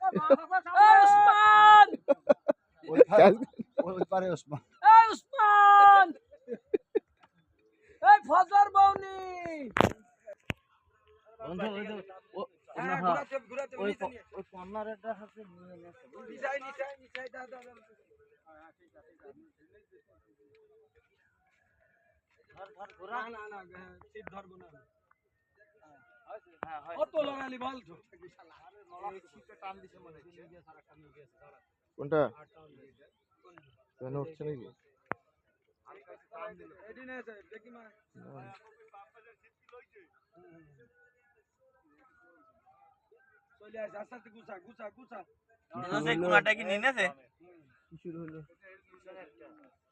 ওসমান ওই পারে ওসমান ওসমান এই ফজর বউনি বন্ধু ওই ঘুরাতে ওই কর্নারেরটা হাতে নিয়ে নেছে নিচাই দাদা ধর ঘোরা না সিট ধরবো না হ্যাঁ হয় কত লড়ালি বল তো টান দিছে মনে কোনটা কেন উঠছে নাকি এদিনে আছে দেখি মা চলে আসে আস্তে আস্তে গুছা সেই কোনাটা কি নিয়ে নেছে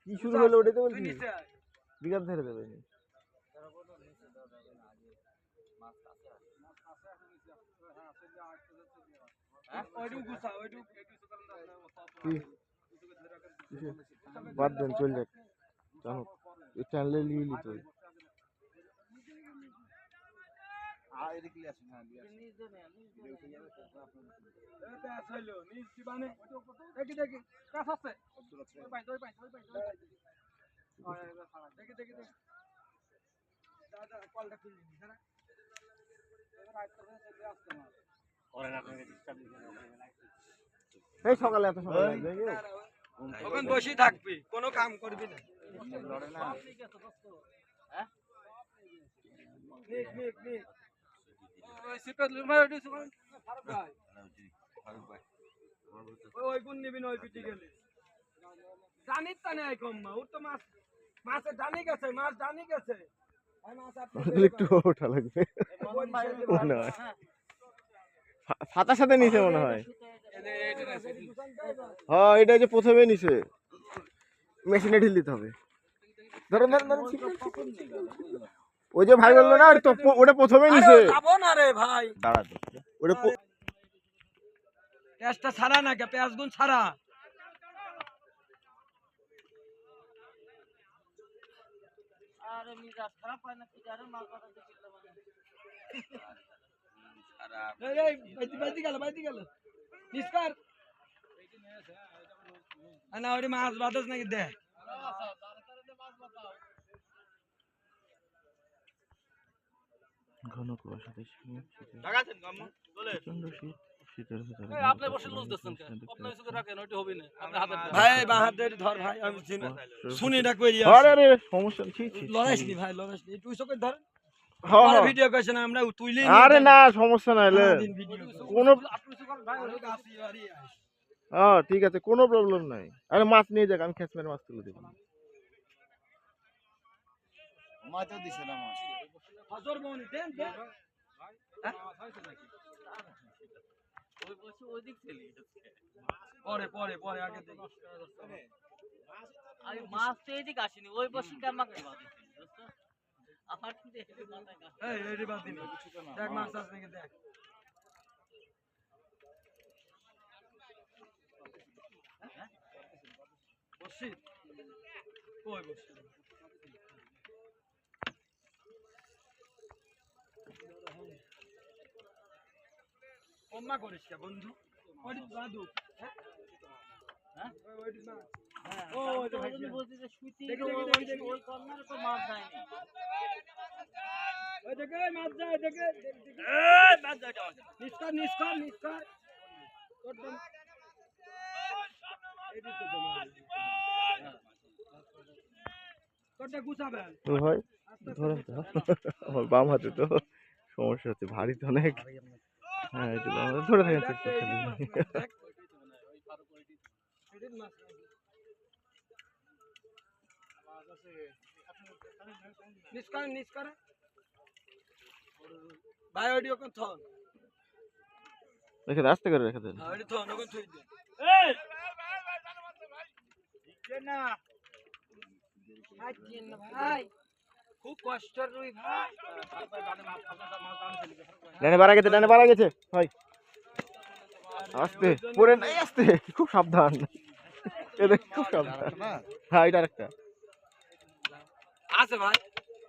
কি শুরু হলো ওটাই তো বলছি নিচে বিকাল ধরে দেবে ওইটু গুছা বাদ দেন চল যাক জানো এই টানলে নিয়ে নিতে হবে দেখি কাছ আছে দেখি দাদা কলটা খুলে নি দাঁড়া এই সকালে এত সকালে ওখান বসে থাকবি কোনো কাম করবি না নিক ওই সিপের লুমাই ওই সুগান ফারুক ভাই ওই কোন নিবি না ওই পিটি গেলে জানিস তা নাই কম মা ওর তো মাছে জানি গেছে মাছ জানি গেছে আর মাছ আপনি একটু ওঠা লাগবে মনে হয় ছাতার সাথে নিচে মনে হয় হ্যাঁ এটা যে প্রথমে নিচে মেশিনে ঢিল দিতে হবে ধরেন ওই যে ভাই বললো না ওটা প্রথমে নিচে যাবো না রে ভাই দাঁড়াতে ওটা পেঁয়াজটা ছাড়া না কে পেঁয়াজ গুণ ছাড়া আরে মিজাজ খারাপ হয় না কি জানো মাল কথা দেখতে মানে খারাপ বাইতি গেল নিস্কার না ওরে মাছ বাতাস নাকি দে ঘন কুয়াশা লাগাছেন গাম্মু বলে প্রচন্ড শীত শীতের ভিতরে আপনি বসে লুজ দিচ্ছেন কেন আপনি শুধু রাখেন ওইটা হবে না আপনি হাতে ভাই বাহাদের ধর ভাই আমি শুনি না কই আরে আরে সমস্যা ঠিক লড়াইসনি ভাই লড়াইসনি তুই চোখে ধর হ্যাঁ ভিডিও কইছ না আমরা তুইলি আরে না সমস্যা নাই লে কোনো আপনি চোখে ভাই ওর কাছে বাড়ি আইস হ্যাঁ ঠিক আছে কোনো প্রবলেম নাই আরে মাছ নিয়ে যাক আমি খেস মেরে মাছ তুলে দেব মাছও দিছে না মাছ ফজর বনি দেন দেন ওই বসে ওই দিক চলি পরে আগে দেখ আরে মাছ তো এদিকে আসেনি ওই বসে কামাকে বাদ দিচ্ছেন আমার কিন্তু এদিকে মাথায় কাজ এই রে বাদ দিন দেখ মাছ আছে নাকি দেখ বসি কই বসি অম্মা করিস কে বন্ধু ওই বাদু হ্যাঁ ওই না ও ওই তো বলতে যে শুইতে ওই কর্নারে তো মাছ যায়নি ওই দেখে মাছ যায় দেখে এই মাছ যায় নিস্কার তোর এদিকে তো মাছ তোরটা গুছাবেন ও ভাই ধরেন তো আমার বাম হাতে তো সমস্যা হচ্ছে ভারী তো অনেক হ্যাঁ এটা ধরে থাকেন চেষ্টা নিস্কার ভাই অডিও কোন থন রেখে দেন আস্তে করে রেখে দেন ওডি থন কোন থই দে এই দিকে না আইছেন না ভাই খুব কষ্টের রই ভাই ডানে বাড়া গেছে ভাই আস্তে পরে নাই আস্তে খুব সাবধান এটা খুব সাবধান হ্যাঁ এটা আরেকটা আছে ভাই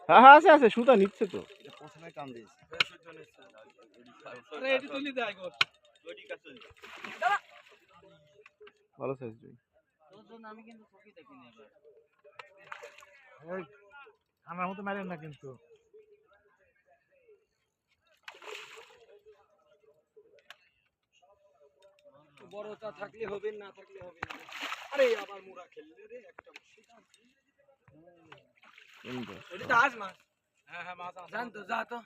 হ্যাঁ আছে সুতা নিচ্ছে তো প্রথমে কাম দিয়েছে আরে এটি তুলি দেয় গো ভালো সাইজ রুই। তোর জন্য আমি কিন্তু চোখই দেখিনি এবার। আমার মতো মারেন না কিন্তু। বড়টা থাকলে হবে না থাকলে হবে না। আরে আবার মুরা খেললে রে একটা কোনটা? এটা আজ মাছ। হ্যাঁ হ্যাঁ মাছ জান তো যা তো